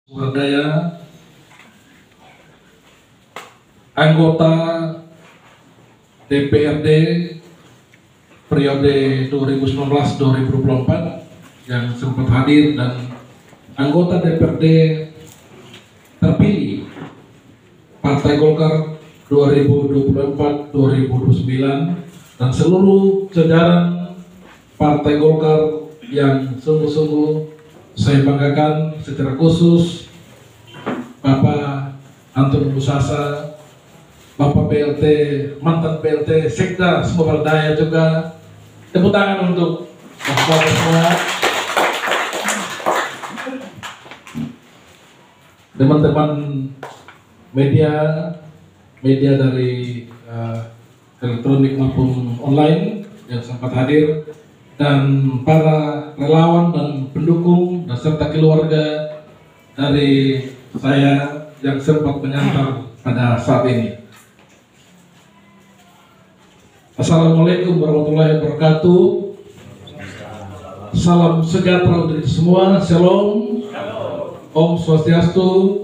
Swadaya, anggota DPRD periode 2019-2024 yang sempat hadir dan anggota DPRD terpilih Partai Golkar 2024-2029 dan seluruh jajaran Partai Golkar yang sungguh-sungguh saya banggakan, secara khusus Bapak Anton Busasa, Bapak PLT, mantan PLT, Sekda Sumber Daya juga. Tepuk tangan untuk Bapak semua. Teman-teman media dari elektronik maupun online yang sempat hadir, dan para relawan dan pendukung dan serta keluarga dari saya yang sempat menyantap pada saat ini. Assalamualaikum warahmatullahi wabarakatuh. Salam sejahtera untuk kita semua. Shalom. Om Swastiastu,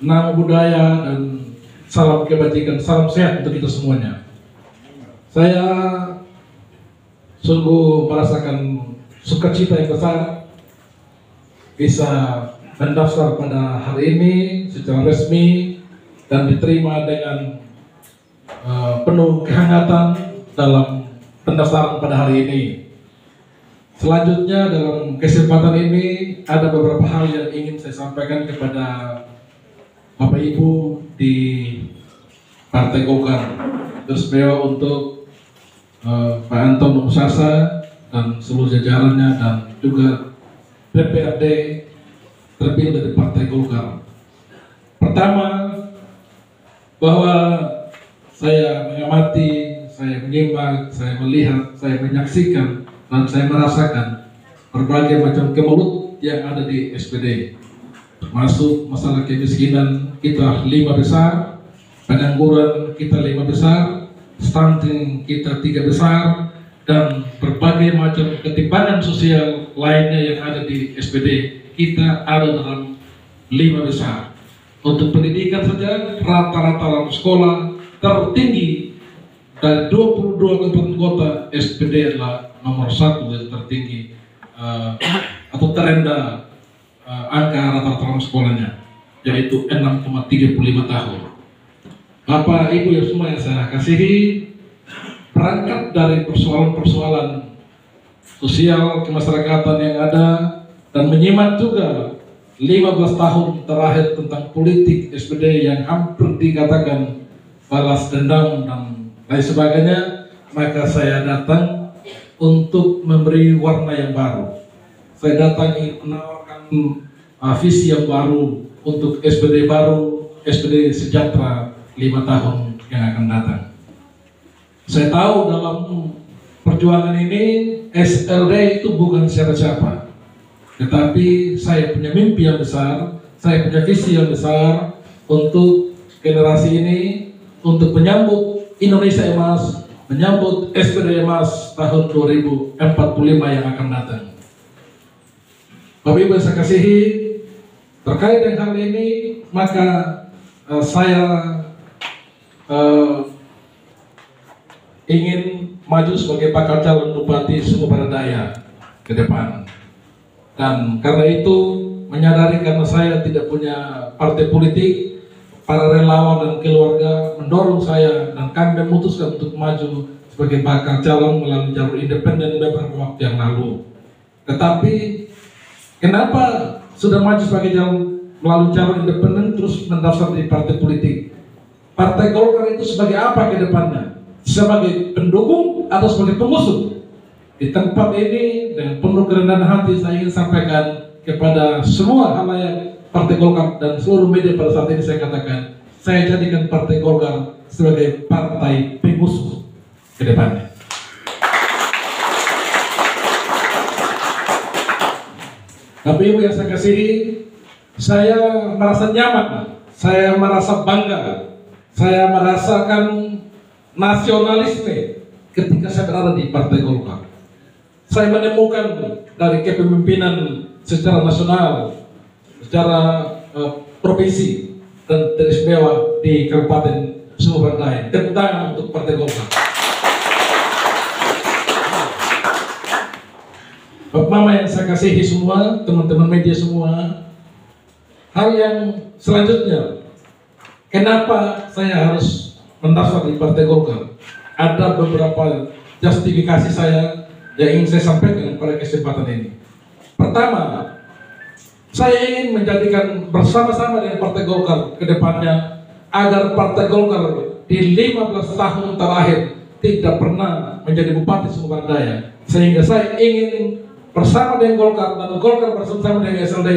Namo Buddhaya, dan salam kebajikan, salam sehat untuk kita semuanya. Saya sungguh merasakan sukacita yang besar bisa mendaftar pada hari ini secara resmi dan diterima dengan penuh kehangatan dalam pendaftaran pada hari ini. Selanjutnya dalam kesempatan ini ada beberapa hal yang ingin saya sampaikan kepada Bapak Ibu di Partai Golkar, terus beliau untuk Pak Anton Busasa dan seluruh jajarannya dan juga DPRD terpilih dari Partai Golkar. Pertama, bahwa saya mengamati, saya menyimak, saya melihat, saya menyaksikan, dan saya merasakan berbagai macam kemelut yang ada di SPD, termasuk masalah kemiskinan kita 5 besar, pengangguran kita 5 besar, stunting kita 3 besar, dan berbagai macam ketimpangan sosial lainnya yang ada di SPD kita ada dalam 5 besar. Untuk pendidikan saja rata-rata dalam sekolah tertinggi dari 22 kabupaten kota, SPD adalah nomor 1 yang tertinggi atau terendah angka rata-rata dalam sekolahnya, yaitu 6,35 tahun. Bapak Ibu yang semua yang saya kasihi, berangkat dari persoalan-persoalan sosial kemasyarakatan yang ada dan menyimak juga 15 tahun terakhir tentang politik SPD yang hampir dikatakan balas dendam dan lain sebagainya, maka saya datang untuk memberi warna yang baru. Saya datang ingin menawarkan visi yang baru untuk SPD baru, SPD sejahtera 5 tahun yang akan datang. Saya tahu dalam perjuangan ini SLD itu bukan siapa-siapa, tetapi saya punya mimpi yang besar, saya punya visi yang besar untuk generasi ini, untuk menyambut Indonesia Emas, menyambut SPD Emas tahun 2045 yang akan datang. Bapak Ibu yang saya kasihi, terkait dengan hal ini, maka saya ingin maju sebagai bakal calon Bupati Sumber Daya ke depan. Dan karena itu, menyadari karena saya tidak punya partai politik, para relawan dan keluarga mendorong saya dan kami memutuskan untuk maju sebagai bakal calon melalui jalur independen beberapa waktu yang lalu. Tetapi kenapa sudah maju sebagai melalui jalur independen terus mendaftar di partai politik? Partai Golkar itu sebagai apa ke depannya? Sebagai pendukung atau sebagai pengusung? Di tempat ini dengan penuh kerendahan hati saya ingin sampaikan kepada semua halayak Partai Golkar dan seluruh media pada saat ini, saya katakan, saya jadikan Partai Golkar sebagai partai pengusung ke depannya. Tapi Ibu yang saya kasihi, saya merasa nyaman, saya merasa bangga, saya merasakan nasionalisme ketika saya berada di Partai Golkar. Saya menemukan dari kepemimpinan secara nasional, secara provinsi dan teristimewa di Kabupaten Sumber Daya. Tepuk tangan untuk Partai Golkar. Bapak Mama yang saya kasihi semua, teman-teman media semua, hal yang selanjutnya, kenapa saya harus mendaftar di Partai Golkar? Ada beberapa justifikasi saya yang ingin saya sampaikan pada kesempatan ini. Pertama, saya ingin menjadikan bersama-sama dengan Partai Golkar ke depannya agar Partai Golkar di 15 tahun terakhir tidak pernah menjadi Bupati Sumber Daya, sehingga saya ingin bersama dengan Golkar dan Golkar bersama dengan SLD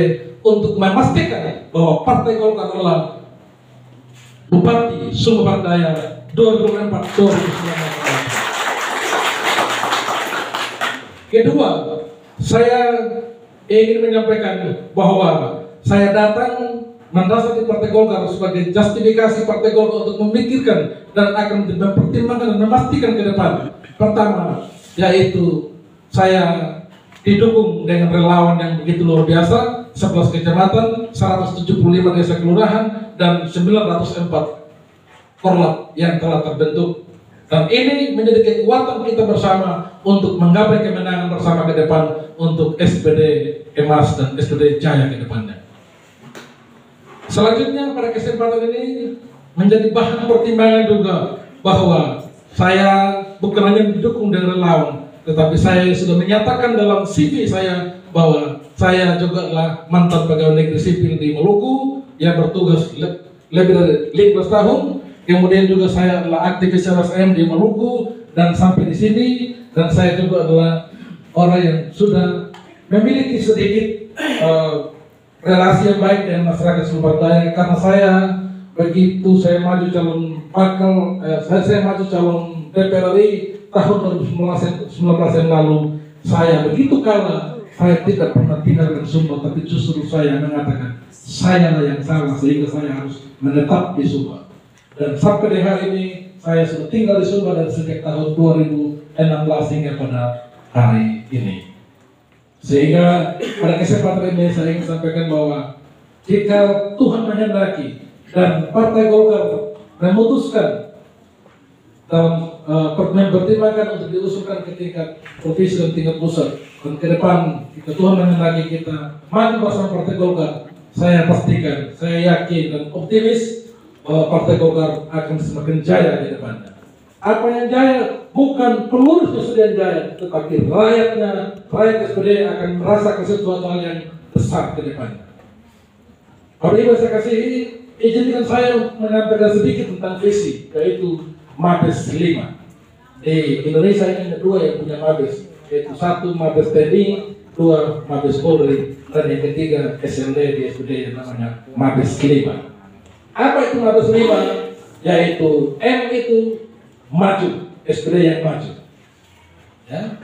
untuk memastikan bahwa Partai Golkar adalah Bupati Sumber Daya 2004-2019. Kedua, saya ingin menyampaikan bahwa saya datang mendaftar di Partai Golkar sebagai justifikasi Partai Golkar untuk memikirkan dan akan mempertimbangkan dan memastikan ke depan. Pertama, yaitu saya didukung dengan relawan yang begitu luar biasa, 11 kecamatan, 175 desa kelurahan, dan 904 korlap yang telah terbentuk. Dan ini menjadi kekuatan kita bersama untuk menggapai kemenangan bersama ke depan untuk SPD Emas dan SPD Jaya ke depannya. Selanjutnya pada kesempatan ini menjadi bahan pertimbangan juga bahwa saya bukan hanya didukung dengan relawan, tetapi saya sudah menyatakan dalam CV saya bahwa saya juga adalah mantan pegawai negeri sipil di Maluku yang bertugas lebih dari 15 tahun. Kemudian juga saya adalah aktivis LSM di Maluku dan sampai di sini, dan saya juga adalah orang yang sudah memiliki sedikit relasi yang baik dengan masyarakat Sumber Daya, karena saya begitu saya maju calon bakal saya maju calon DPR RI tahun 2019 yang lalu, saya begitu kala saya tidak pernah tinggal di Sumba, tapi justru saya mengatakan saya lah yang salah sehingga saya harus menetap di Sumba. Dan sampai di hari ini saya sudah tinggal di Sumba dan sejak tahun 2016 hingga pada hari ini. Sehingga pada kesempatan ini saya ingin sampaikan bahwa jika Tuhan menghendaki dan Partai Golkar memutuskan dalam mempertimbangkan untuk diusulkan ke tingkat provinsi dan tingkat pusat, dan ke depan jika Tuhan menghendaki kita maju bersama Partai Golkar, saya pastikan, saya yakin dan optimis bahwa Partai Golkar akan semakin jaya di depannya. Apa yang jaya bukan pengurus kesediaan jaya, tetapi rakyatnya, rakyat SPD akan merasakan sesuatu hal yang besar ke depannya. Bapak Ibu saya kasih, izinkan saya menyampaikan sedikit tentang visi, yaitu Mabes 5. Di Indonesia ini ada 2 yang punya Mabes, yaitu 1 Mabes TNI, 2 Mabes Polri, dan yang ketiga SLD di SPD yang namanya Mabes 5. Apa itu Mabes 5? Yaitu M itu maju, SPD yang maju. Ya.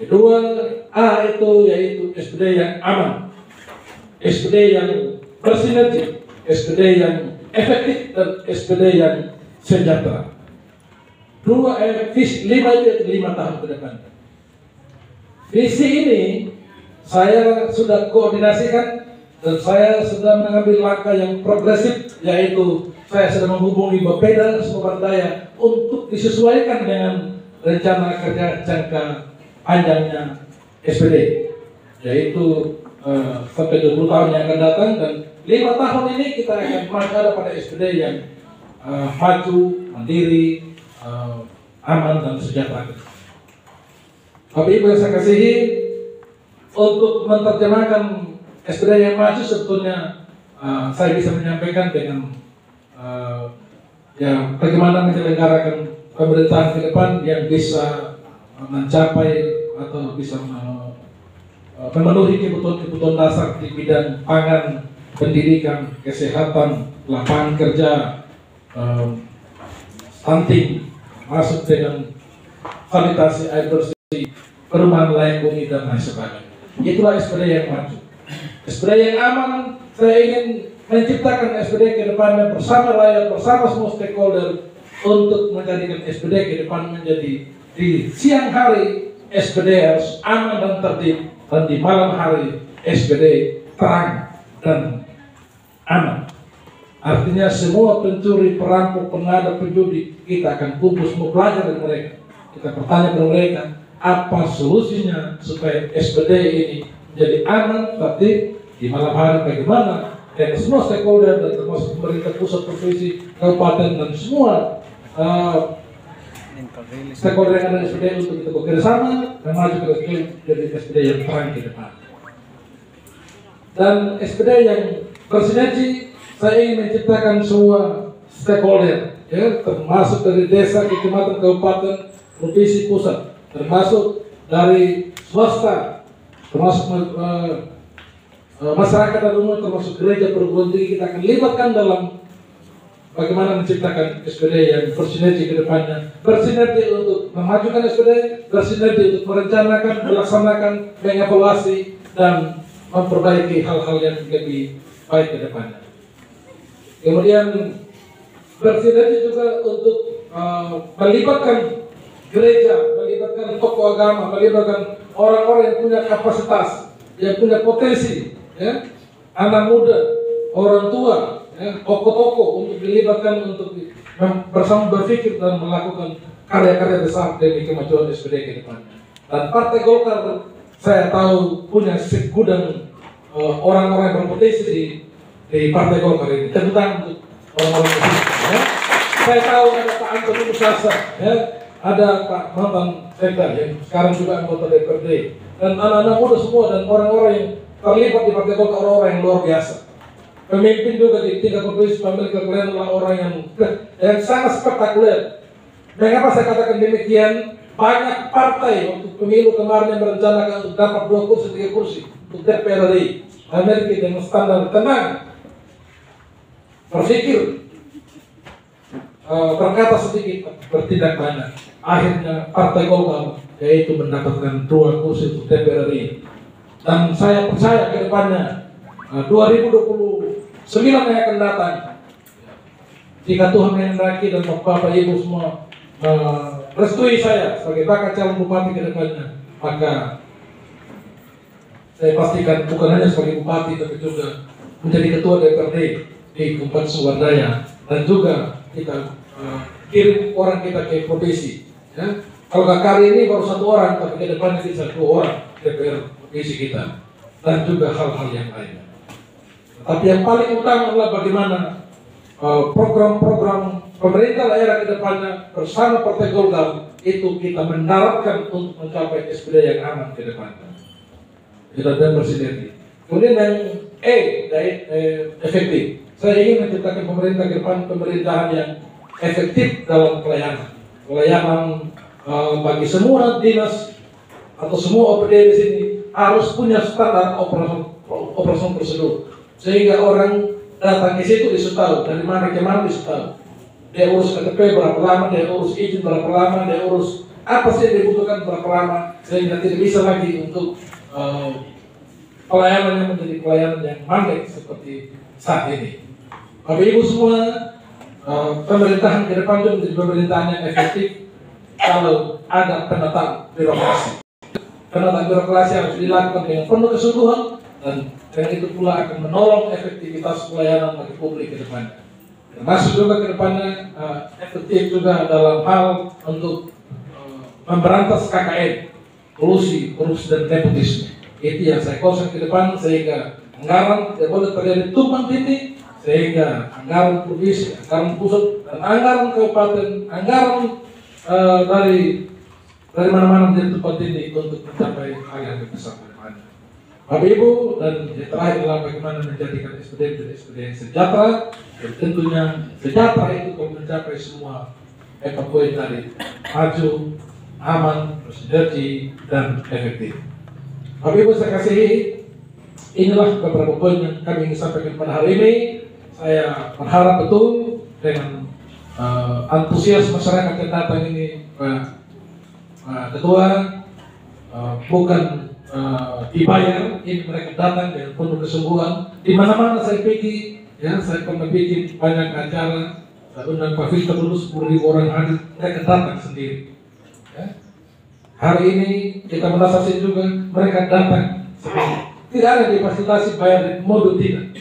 Kedua, A itu yaitu SPD yang aman, SPD yang bersinergi, SPD yang efektif, dan SPD yang sejahtera. 5 itu 5 tahun ke depan. Visi ini saya sudah koordinasikan dan saya sudah mengambil langkah yang progresif, yaitu saya sudah menghubungi Bapeda Sumber Daya untuk disesuaikan dengan rencana kerja jangka panjangnya SPD, yaitu sampai 20 tahun yang akan datang, dan 5 tahun ini kita akan ada pada SPD yang maju, mandiri, aman dan sejahtera. Bapak Ibu yang saya kasihi, untuk menerjemahkan SPD yang maju sebetulnya saya bisa menyampaikan dengan ya bagaimana menyelenggarakan pemerintahan ke depan yang bisa mencapai atau bisa memenuhi kebutuhan dasar di bidang pangan, pendidikan, kesehatan, lapangan kerja, stunting, masuk dengan sanitasi, air bersih, perumahan layak huni, dan lain sebagainya. Itulah SPD yang maju. SPD yang aman, saya ingin menciptakan SPD ke depannya bersama rakyat, bersama semua stakeholder untuk menjadikan SPD ke depan menjadi di siang hari SPD harus aman dan tertib, dan di malam hari SPD terang dan aman. Artinya semua pencuri, perampok, pengadap, penjudi, kita akan kumpul semua belajar dari mereka. Kita bertanya kepada mereka, apa solusinya supaya SPD ini menjadi aman, tertib di malam hari bagaimana? Dan semua stakeholder dan termasuk pemerintah pusat, provinsi, kabupaten dan semua stakeholder yang ada di SPD untuk kita bekerja sama dan maju ke SPD jadi SPD yang terang ke depan. Dan SPD yang bersinergi, saya ingin menciptakan semua stakeholder, ya, termasuk dari desa, kecamatan, kabupaten, provinsi, pusat, termasuk dari swasta, termasuk masyarakat dan umum, termasuk gereja, perguruan tinggi. Kita akan libatkan dalam bagaimana menciptakan SPD yang bersinergi ke depannya, bersinergi untuk memajukan SPD, bersinergi untuk merencanakan, melaksanakan, mengevaluasi, dan memperbaiki hal-hal yang lebih baik ke depannya. Kemudian bersinergi juga untuk melibatkan gereja, melibatkan tokoh agama, melibatkan orang-orang yang punya kapasitas, yang punya potensi, ya, anak muda, orang tua, ya, tokoh-tokoh untuk dilibatkan untuk bersama berpikir dan melakukan karya-karya besar demi kemajuan SPD ke depannya. Dan Partai Golkar saya tahu punya segudang orang-orang yang berpotensi di Partai Golkar ini, tentang untuk orang-orang itu. Ya. Saya tahu ada Pak Antoni Musasa, ya, ada Pak Mantan Sekda yang sekarang juga anggota DPRD, dan anak-anak muda semua dan orang-orang yang terlibat di Partai Golkar, orang-orang yang luar biasa. Pemimpin juga di tingkat provinsi, pemimpin kalian adalah orang yang sangat spektakuler. Mengapa saya katakan demikian? Banyak partai untuk pemilu kemarin yang merencanakan untuk dapat 2 kursi, 3 kursi untuk DPRD. Amerika dengan standar tenang, berpikir, berkata sedikit, bertindak banyak. Akhirnya Partai Golkar yaitu mendapatkan 2 kursi untuk DPRD. Dan saya percaya ke depannya 2029 yang akan datang, jika Tuhan menghendaki dan Bapak Ibu semua restui saya sebagai bakal calon bupati ke depannya, maka saya pastikan bukan hanya sebagai bupati tapi juga menjadi ketua DPRD di Kabupaten Sumbawa, dan juga kita kirim orang kita ke provinsi. Ya. Kalau kali ini baru 1 orang, tapi ke depannya bisa 2 orang DPR provinsi kita, dan juga hal-hal yang lainnya. Tapi yang paling utama adalah bagaimana program-program pemerintah daerah ke depannya bersama Partai Golkar itu kita mendaratkan untuk mencapai SPD yang aman ke depannya. Kita dan bersinergi. Kemudian yang efektif. Saya ingin menciptakan pemerintah ke depan, pemerintahan yang efektif dalam pelayanan. Pelayanan bagi semua dinas atau semua OPD di sini harus punya standar operasi prosedur, sehingga orang datang ke situ disuruh tahu dari mana ke mana, disuruh tahu dia urus KTP berapa lama, dia urus izin berapa lama, dia urus apa sih yang dibutuhkan berapa lama, sehingga tidak bisa lagi untuk pelayanan yang menjadi pelayanan yang mandek seperti saat ini. Bapak Ibu semua, pemerintahan ke depan itu menjadi pemerintahan yang efektif kalau ada penataan birokrasi. Penataan birokrasi harus dilakukan dengan penuh kesungguhan, dan itu pula akan menolong efektivitas pelayanan bagi publik ke depannya. Termasuk juga ke depannya efektif juga dalam hal untuk memberantas KKN, korupsi dan nepotisme. Itu yang saya concern ke depan, sehingga anggaran tidak boleh terjadi tumpang tindih, sehingga anggaran provinsi, anggaran pusat, dan anggaran kabupaten, anggaran dari mana-mana menjadi tumpang tindih untuk mencapai hal yang lebih besar ke depannya. Bapak Ibu, dan yang terakhir adalah bagaimana menjadikan SPD menjadi SPD yang sejahtera, dan tentunya sejahtera itu kalau mencapai semua poin tadi, maju, aman, bersinergi, dan efektif. Bapak Ibu saya kasihi, inilah beberapa poin yang kami ingin sampaikan pada hari ini. Saya berharap betul dengan antusias masyarakat yang datang ini, Pak Ketua, bukan dibayar, ini mereka datang dengan penuh kesungguhan. Di mana-mana saya pergi, ya, saya pernah bikin banyak acara, saya undang Pak Victor dulu 10.000 orang hadir, mereka datang sendiri. Ya. Hari ini kita merasa juga mereka datang sendiri. Tidak ada difasilitasi bayar modul, tidak.